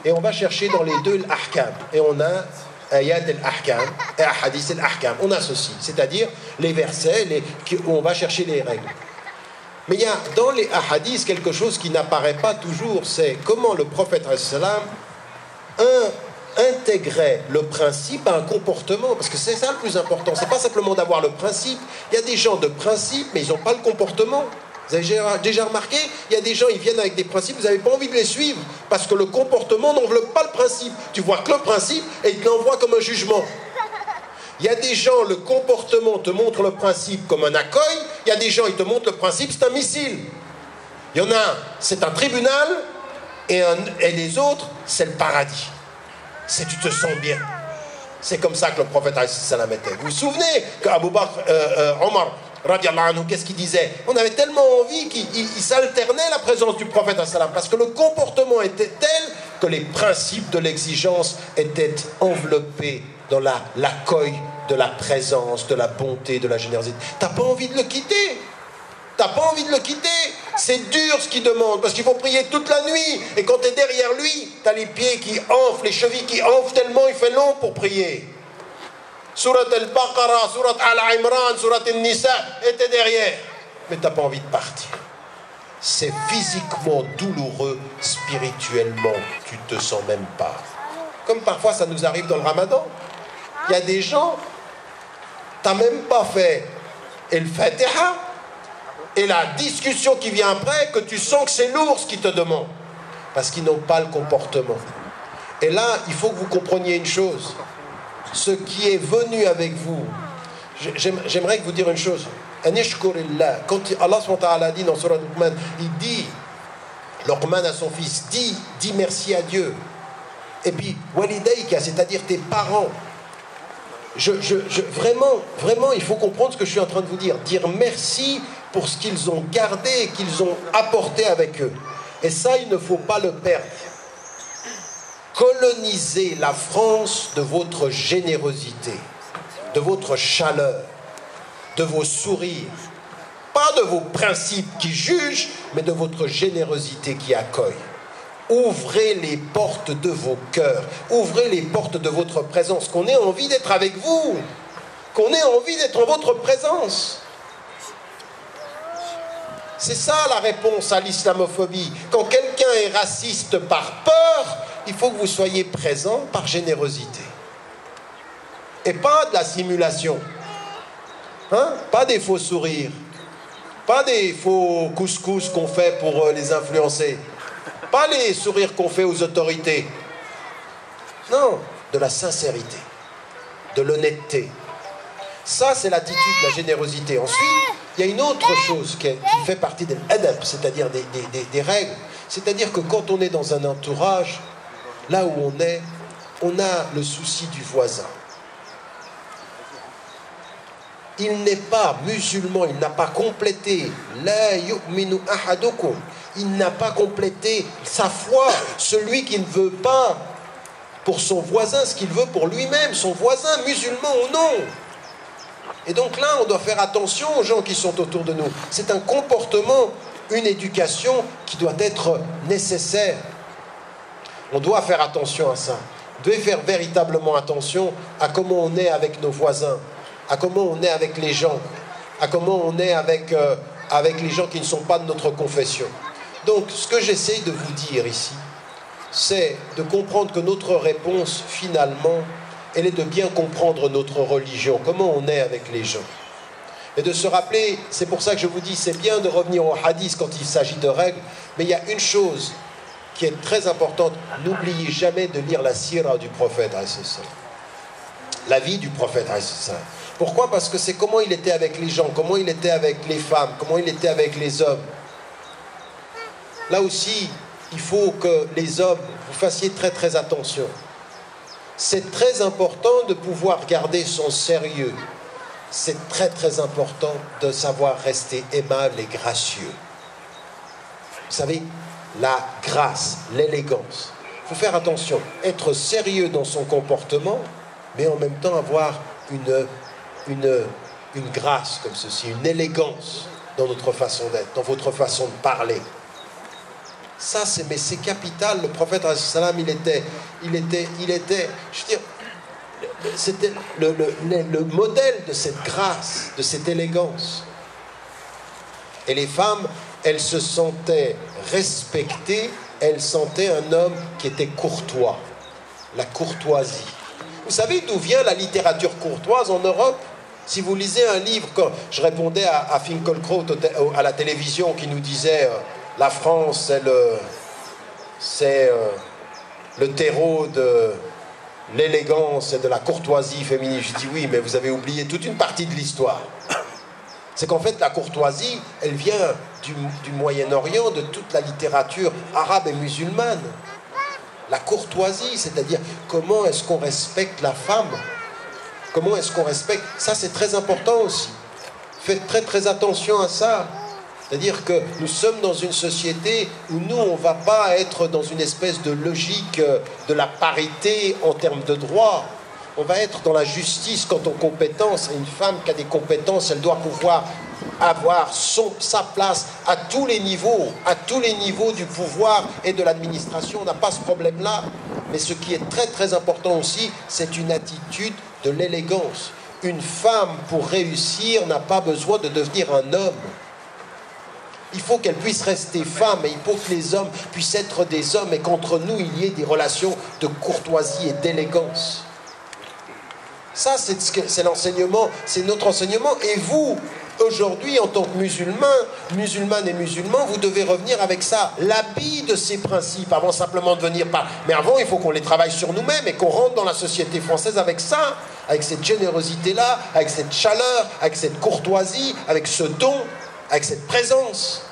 Et on va chercher dans les deux l'ahkam. Et on a ayat al-ahkam et ahadith al-ahkam. On associe, c'est-à-dire les versets où on va chercher les règles. Mais il y a dans les ahadiths quelque chose qui n'apparaît pas toujours, c'est comment le prophète intégrait le principe à un comportement, parce que c'est ça le plus important, c'est pas simplement d'avoir le principe. Il y a des gens de principe, mais ils n'ont pas le comportement. Vous avez déjà remarqué, il y a des gens, ils viennent avec des principes, vous n'avez pas envie de les suivre, parce que le comportement n'enveloppe pas le principe. Tu vois que le principe, et il te l'envoie comme un jugement. Il y a des gens, le comportement te montre le principe comme un accueil, il y a des gens, ils te montrent le principe, c'est un missile. Il y en a un, c'est un tribunal, et les autres, c'est le paradis. C'est tu te sens bien. C'est comme ça que le prophète sallam était. Vous vous souvenez qu'Abu Bakr, Omar, radiallahu anhu, qu'est-ce qu'il disait? On avait tellement envie qu'il s'alternait la présence du prophète sallam, parce que le comportement était tel que les principes de l'exigence étaient enveloppés dans l'accueil de la présence, de la bonté, de la générosité. T'as pas envie de le quitter. T'as pas envie de le quitter. C'est dur ce qu'il demande, parce qu'il faut prier toute la nuit. Et quand tu es derrière lui, tu as les pieds qui enflent, les chevilles qui enflent tellement il fait long pour prier. Surat al-Baqarah, Surat al-Imran, Surat al-Nisa, et tu es derrière. Mais tu n'as pas envie de partir. C'est physiquement douloureux, spirituellement, tu ne te sens même pas. Comme parfois ça nous arrive dans le Ramadan. Il y a des gens, tu n'as même pas fait el-Fatiha, et la discussion qui vient après, que tu sens que c'est lourd ce qu'ils te demandent. Parce qu'ils n'ont pas le comportement. Et là, il faut que vous compreniez une chose. Ce qui est venu avec vous, j'aimerais vous dire une chose. Quand Allah a dit dans Surah Luqman, il dit, Luqman à son fils, dis merci à Dieu. Et puis, walidayka, c'est-à-dire tes parents. Vraiment, il faut comprendre ce que je suis en train de vous dire. Dire merci pour ce qu'ils ont gardé et qu'ils ont apporté avec eux. Et ça, il ne faut pas le perdre. Colonisez la France de votre générosité, de votre chaleur, de vos sourires. Pas de vos principes qui jugent, mais de votre générosité qui accueille. Ouvrez les portes de vos cœurs, ouvrez les portes de votre présence, qu'on ait envie d'être avec vous, qu'on ait envie d'être en votre présence. C'est ça la réponse à l'islamophobie. Quand quelqu'un est raciste par peur, il faut que vous soyez présent par générosité. Et pas de la simulation. Pas des faux sourires. Pas des faux couscous qu'on fait pour les influencer. Pas les sourires qu'on fait aux autorités. Non, de la sincérité, de l'honnêteté. Ça, c'est l'attitude de la générosité. Ensuite, il y a une autre chose qui fait partie de l'adab, c'est-à-dire des règles. C'est-à-dire que quand on est dans un entourage, là où on a le souci du voisin. Il n'est pas musulman, il n'a pas complété la yu'minu ahadukum. Il n'a pas complété sa foi. Celui qui ne veut pas pour son voisin ce qu'il veut pour lui-même, son voisin, musulman ou non. Et donc là, on doit faire attention aux gens qui sont autour de nous. C'est un comportement, une éducation qui doit être nécessaire. On doit faire attention à ça. On doit faire véritablement attention à comment on est avec nos voisins, à comment on est avec les gens, à comment on est avec les gens qui ne sont pas de notre confession. Donc, ce que j'essaye de vous dire ici, c'est de comprendre que notre réponse, finalement, elle est de bien comprendre notre religion, comment on est avec les gens. Et de se rappeler, c'est pour ça que je vous dis, c'est bien de revenir au hadith quand il s'agit de règles, mais il y a une chose qui est très importante, n'oubliez jamais de lire la sira du prophète, la vie du prophète. Pourquoi? Parce que c'est comment il était avec les gens, comment il était avec les femmes, comment il était avec les hommes. Là aussi, il faut que les hommes, vous fassiez très très attention. C'est très important de pouvoir garder son sérieux. C'est très très important de savoir rester aimable et gracieux. Vous savez, la grâce, l'élégance. Il faut faire attention, être sérieux dans son comportement, mais en même temps avoir une grâce comme ceci, une élégance. dans notre façon d'être, dans votre façon de parler. Ça, c'est capital. Le prophète, il était, je veux dire, c'était le modèle de cette grâce, de cette élégance. Et les femmes, elles se sentaient respectées, elles sentaient un homme qui était courtois. La courtoisie. Vous savez d'où vient la littérature courtoise en Europe? Si vous lisez un livre, quand je répondais à Finkielkraut à la télévision qui nous disait la France, c'est le terreau de l'élégance et de la courtoisie féminine. Je dis oui, mais vous avez oublié toute une partie de l'histoire. C'est qu'en fait, la courtoisie, elle vient du Moyen-Orient, de toute la littérature arabe et musulmane. La courtoisie, c'est-à-dire comment est-ce qu'on respecte la femme? Comment est-ce qu'on respecte? Ça, c'est très important aussi. Faites très très attention à ça. C'est-à-dire que nous sommes dans une société où nous, on ne va pas être dans une espèce de logique de la parité en termes de droit. On va être dans la justice quant aux compétences. Et une femme qui a des compétences, elle doit pouvoir avoir sa place à tous les niveaux du pouvoir et de l'administration. On n'a pas ce problème-là. Mais ce qui est très très important aussi, c'est une attitude de l'élégance. Une femme, pour réussir, n'a pas besoin de devenir un homme. Il faut qu'elle puisse rester femme, et il faut que les hommes puissent être des hommes, et qu'entre nous, il y ait des relations de courtoisie et d'élégance. Ça, c'est l'enseignement, c'est notre enseignement. Et vous, aujourd'hui, en tant que musulmanes et musulmans, vous devez revenir avec ça, l'habit de ces principes, avant simplement de venir par... Mais avant, il faut qu'on les travaille sur nous-mêmes et qu'on rentre dans la société française avec ça, avec cette générosité-là, avec cette chaleur, avec cette courtoisie, avec ce don, avec cette présence.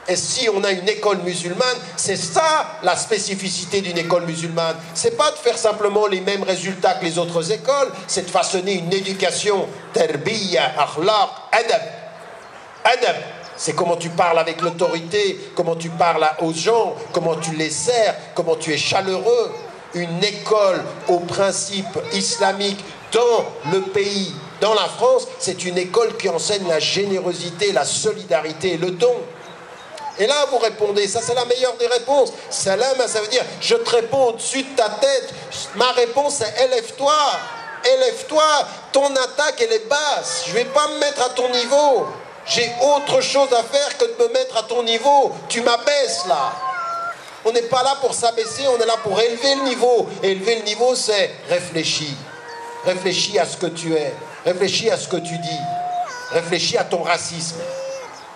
Et si on a une école musulmane, c'est ça la spécificité d'une école musulmane. C'est pas de faire simplement les mêmes résultats que les autres écoles, c'est de façonner une éducation terbiya, akhlaq, adab. Adab, c'est comment tu parles avec l'autorité, comment tu parles aux gens, comment tu les sers, comment tu es chaleureux. Une école aux principes islamiques dans le pays, dans la France, c'est une école qui enseigne la générosité, la solidarité et le don. Et là, vous répondez, ça c'est la meilleure des réponses. Salam, ça veut dire, je te réponds au-dessus de ta tête. Ma réponse c'est, élève-toi. Élève-toi. Ton attaque, elle est basse. Je ne vais pas me mettre à ton niveau. J'ai autre chose à faire que de me mettre à ton niveau. Tu m'abaisses là. On n'est pas là pour s'abaisser, on est là pour élever le niveau. Et élever le niveau, c'est réfléchis. Réfléchis à ce que tu es. Réfléchis à ce que tu dis. Réfléchis à ton racisme.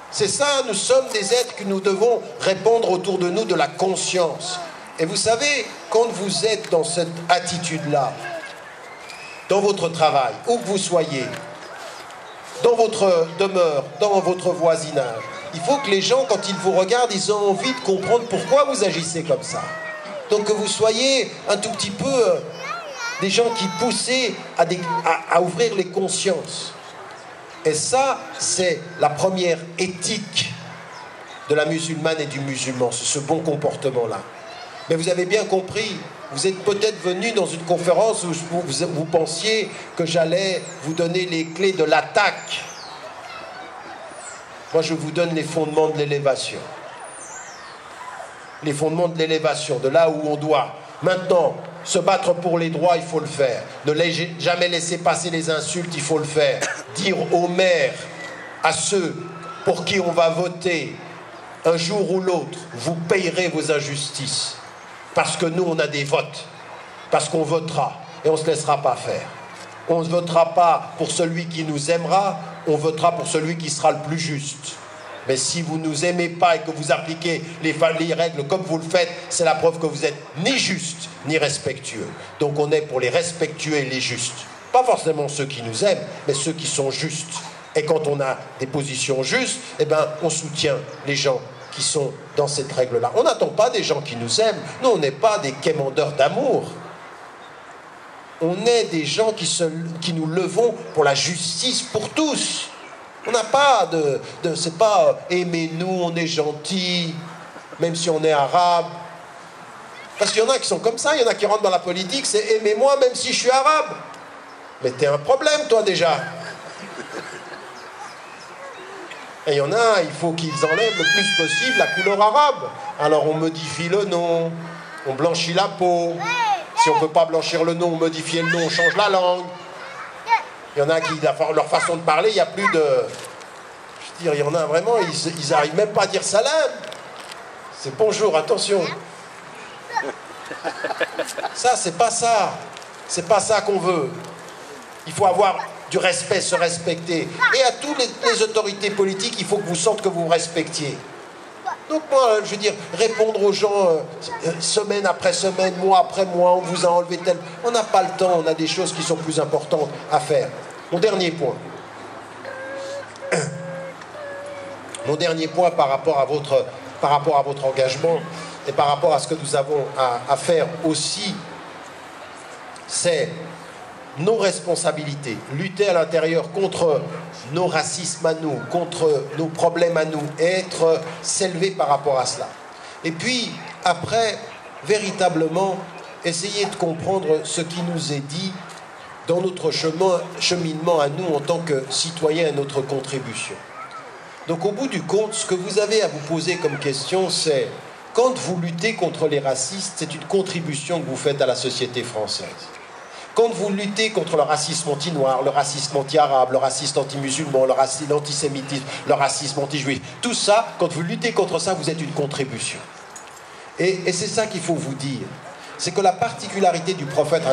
C'est ça, nous sommes des êtres que nous devons répondre autour de nous de la conscience. Et vous savez, quand vous êtes dans cette attitude-là, dans votre travail, où que vous soyez, dans votre demeure, dans votre voisinage, il faut que les gens, quand ils vous regardent, ils ont envie de comprendre pourquoi vous agissez comme ça. Donc que vous soyez un tout petit peu des gens qui poussent à ouvrir les consciences. Et ça, c'est la première éthique de la musulmane et du musulman, ce bon comportement-là. Mais vous avez bien compris, vous êtes peut-être venu dans une conférence où vous pensiez que j'allais vous donner les clés de l'attaque. Moi, je vous donne les fondements de l'élévation. Les fondements de l'élévation, de là où on doit. Maintenant, se battre pour les droits, il faut le faire. Ne jamais laisser passer les insultes, il faut le faire. Dire aux maires, à ceux pour qui on va voter, un jour ou l'autre, vous payerez vos injustices. Parce que nous, on a des votes. Parce qu'on votera. Et on ne se laissera pas faire. On ne votera pas pour celui qui nous aimera, on votera pour celui qui sera le plus juste. Mais si vous ne nous aimez pas et que vous appliquez les règles comme vous le faites, c'est la preuve que vous n'êtes ni juste ni respectueux. Donc on est pour les respectueux et les justes. Pas forcément ceux qui nous aiment, mais ceux qui sont justes. Et quand on a des positions justes, eh ben, on soutient les gens qui sont dans cette règle-là. On n'attend pas des gens qui nous aiment. Nous, on n'est pas des quémandeurs d'amour. On est des gens qui nous levons pour la justice pour tous. On n'a pas c'est pas aimez-nous, on est gentils, même si on est arabe. Parce qu'il y en a qui sont comme ça, il y en a qui rentrent dans la politique, c'est aimez-moi même si je suis arabe. Mais t'es un problème, toi, déjà. Et il y en a, il faut qu'ils enlèvent le plus possible la couleur arabe. Alors on modifie le nom, on blanchit la peau. Si on ne peut pas blanchir le nom, modifier le nom, on change la langue. Il y en a qui, leur façon de parler, il n'y a plus de... Je veux dire, il y en a vraiment, ils n'arrivent même pas à dire salam. C'est bonjour, attention. Ça, c'est pas ça. C'est pas ça qu'on veut. Il faut avoir du respect, se respecter. Et à toutes les autorités politiques, il faut que vous sentez que vous vous respectiez. Donc moi, je veux dire, répondre aux gens semaine après semaine, mois après mois, on vous a enlevé tel... On n'a pas le temps, on a des choses qui sont plus importantes à faire. Mon dernier point. Mon dernier point par rapport à votre engagement et par rapport à ce que nous avons à faire aussi, c'est nos responsabilités, lutter à l'intérieur contre nos racismes à nous, contre nos problèmes à nous, et s'élever par rapport à cela. Et puis, après, véritablement, essayer de comprendre ce qui nous est dit dans notre cheminement à nous en tant que citoyens et notre contribution. Donc, au bout du compte, ce que vous avez à vous poser comme question, c'est quand vous luttez contre les racistes, c'est une contribution que vous faites à la société française. Quand vous luttez contre le racisme anti-noir, le racisme anti-arabe, le racisme anti-musulman, l'antisémitisme, le racisme anti-juif, tout ça, quand vous luttez contre ça, vous êtes une contribution. Et c'est ça qu'il faut vous dire. C'est que la particularité du prophète,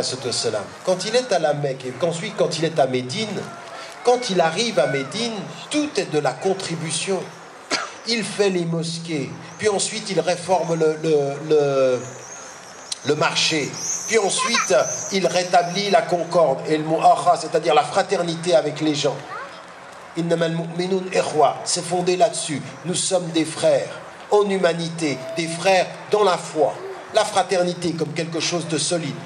quand il est à la Mecque et qu'ensuite quand il est à Médine, quand il arrive à Médine, tout est de la contribution. Il fait les mosquées, puis ensuite il réforme le marché. Puis ensuite, il rétablit la concorde et le mu'akha, c'est-à-dire la fraternité avec les gens. Innamal mu'minun ikhwa, c'est fondé là-dessus. Nous sommes des frères en humanité, des frères dans la foi. La fraternité comme quelque chose de solide.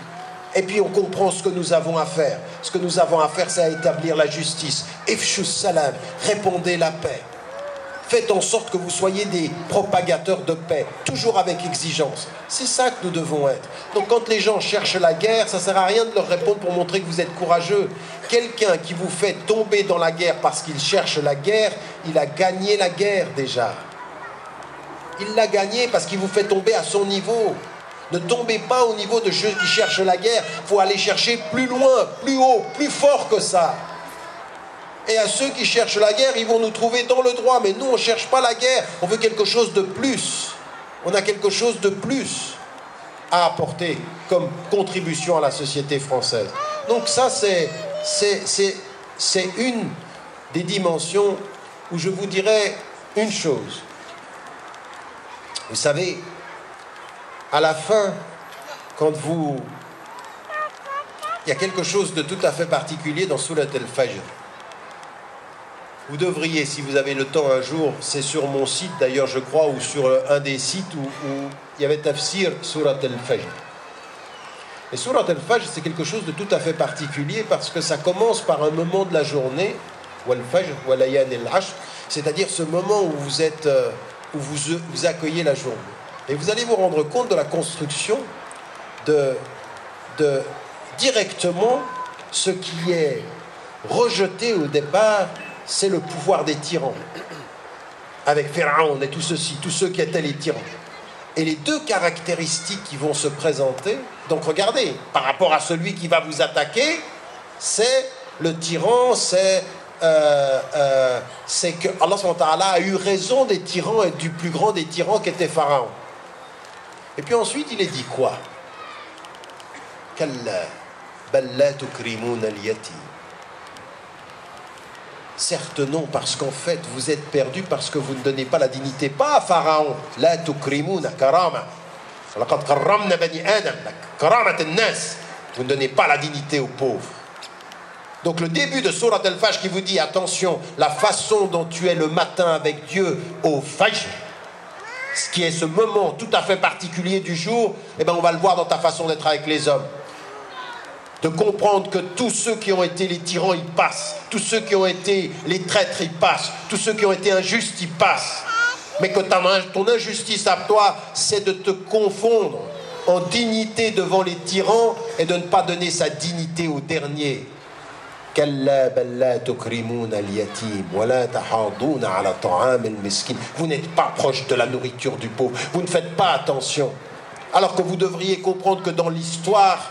Et puis on comprend ce que nous avons à faire. Ce que nous avons à faire, c'est à établir la justice. Ifshus salam, répandez la paix. Faites en sorte que vous soyez des propagateurs de paix, toujours avec exigence. C'est ça que nous devons être. Donc quand les gens cherchent la guerre, ça ne sert à rien de leur répondre pour montrer que vous êtes courageux. Quelqu'un qui vous fait tomber dans la guerre parce qu'il cherche la guerre, il a gagné la guerre déjà. Il l'a gagné parce qu'il vous fait tomber à son niveau. Ne tombez pas au niveau de ceux qui cherchent la guerre. Il faut aller chercher plus loin, plus haut, plus fort que ça. Et à ceux qui cherchent la guerre, ils vont nous trouver dans le droit. Mais nous, on ne cherche pas la guerre. On veut quelque chose de plus. On a quelque chose de plus à apporter comme contribution à la société française. Donc ça, c'est une des dimensions où je vous dirais une chose. Vous savez, à la fin, quand vous... Il y a quelque chose de tout à fait particulier dans Surat al-Fajr. Vous devriez, si vous avez le temps un jour, c'est sur mon site d'ailleurs je crois, ou sur un des sites où il y avait tafsir Surat al-Fajr. Et Surat al-Fajr, c'est quelque chose de tout à fait particulier parce que ça commence par un moment de la journée, wal-Fajr, wal-Layan al-Ashr, c'est-à-dire ce moment où vous êtes, où vous accueillez la journée. Et vous allez vous rendre compte de la construction de directement ce qui est rejeté au départ, c'est le pouvoir des tyrans. Avec Pharaon et tout ceci, tous ceux qui étaient les tyrans. Et les deux caractéristiques qui vont se présenter, donc regardez, par rapport à celui qui va vous attaquer, c'est le tyran, c'est que Allah subhanahu wa ta'ala a eu raison des tyrans et du plus grand des tyrans qui était Pharaon. Et puis ensuite, il est dit quoi? Kalla bal la tukrimuna al-yatim. Certes non, parce qu'en fait, vous êtes perdu parce que vous ne donnez pas la dignité, pas à Pharaon. La tukrimuna karama. Laqad karramna bani Adam, karamat an-nas. Vous ne donnez pas la dignité aux pauvres. Donc le début de Surat al-Fajr qui vous dit, attention, la façon dont tu es le matin avec Dieu au Fajr, ce qui est ce moment tout à fait particulier du jour, eh ben on va le voir dans ta façon d'être avec les hommes. De comprendre que tous ceux qui ont été les tyrans, ils passent. Tous ceux qui ont été les traîtres, ils passent. Tous ceux qui ont été injustes, ils passent. Mais que ton injustice à toi, c'est de te confondre en dignité devant les tyrans et de ne pas donner sa dignité au dernier. Vous n'êtes pas proche de la nourriture du pauvre. Vous ne faites pas attention. Alors que vous devriez comprendre que dans l'histoire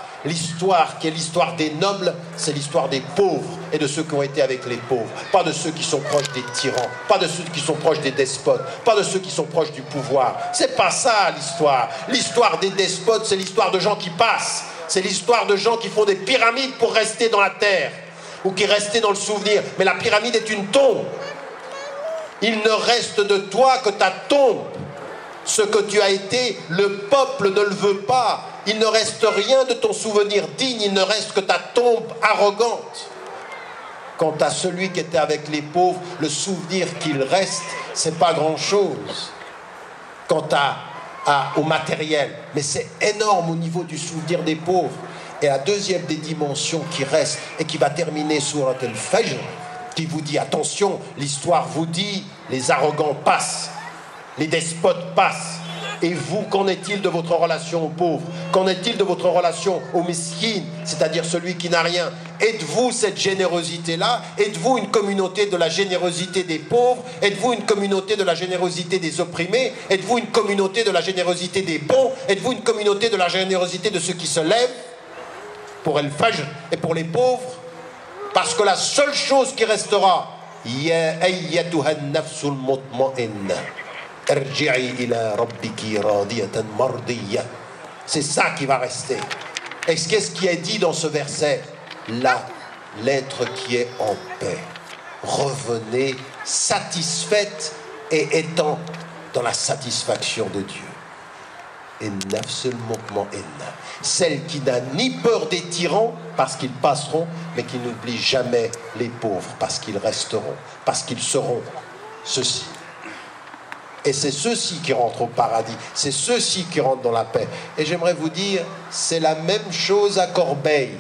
qui est l'histoire des nobles, c'est l'histoire des pauvres et de ceux qui ont été avec les pauvres. Pas de ceux qui sont proches des tyrans, pas de ceux qui sont proches des despotes, pas de ceux qui sont proches du pouvoir. C'est pas ça l'histoire. L'histoire des despotes, c'est l'histoire de gens qui passent. C'est l'histoire de gens qui font des pyramides pour rester dans la terre ou qui restent dans le souvenir. Mais la pyramide est une tombe. Il ne reste de toi que ta tombe. Ce que tu as été, le peuple ne le veut pas. Il ne reste rien de ton souvenir digne, il ne reste que ta tombe arrogante. Quant à celui qui était avec les pauvres, le souvenir qu'il reste, c'est pas grand-chose. Quant au matériel, mais c'est énorme au niveau du souvenir des pauvres. Et la deuxième des dimensions qui reste et qui va terminer sur Al-Fajr, qui vous dit attention, l'histoire vous dit, les arrogants passent, les despotes passent. Et vous, qu'en est-il de votre relation aux pauvres? Qu'en est-il de votre relation au miskin, c'est-à-dire celui qui n'a rien? Êtes-vous cette générosité-là? Êtes-vous une communauté de la générosité des pauvres? Êtes-vous une communauté de la générosité des opprimés? Êtes-vous une communauté de la générosité des bons? Êtes-vous une communauté de la générosité de ceux qui se lèvent pour El-Fajr et pour les pauvres? Parce que la seule chose qui restera, Ya ayyatuha an-nafsul mutma'inna, c'est ça qui va rester. Et qu'est-ce qui est dit dans ce verset? L'être qui est en paix. Revenez satisfaite et étant dans la satisfaction de Dieu. Celle qui n'a ni peur des tyrans parce qu'ils passeront, mais qui n'oublie jamais les pauvres parce qu'ils resteront, parce qu'ils seront ceux-ci. Et c'est ceux-ci qui rentrent au paradis, c'est ceux-ci qui rentrent dans la paix. Et j'aimerais vous dire, c'est la même chose à Corbeil.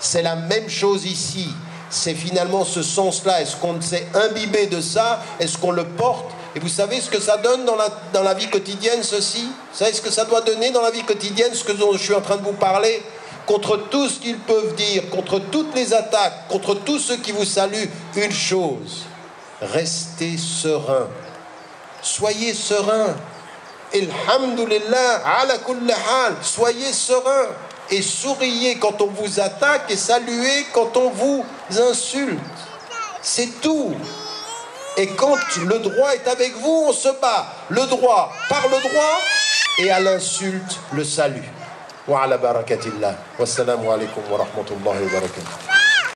C'est la même chose ici. C'est finalement ce sens-là. Est-ce qu'on s'est imbibé de ça? Est-ce qu'on le porte? Et vous savez ce que ça donne dans la vie quotidienne, ceci? Vous savez ce que ça doit donner dans la vie quotidienne, ce dont je suis en train de vous parler? Contre tout ce qu'ils peuvent dire, contre toutes les attaques, contre tous ceux qui vous saluent, une chose: restez serein. Soyez serein. Alhamdulillah, ala kulli hal. Soyez serein. Et souriez quand on vous attaque et saluez quand on vous insulte. C'est tout. Et quand le droit est avec vous, on se bat. Le droit par le droit et à l'insulte, le salut. Wa ala barakatillah. Wassalamu alaikum wa rahmatullahi wa barakatuh.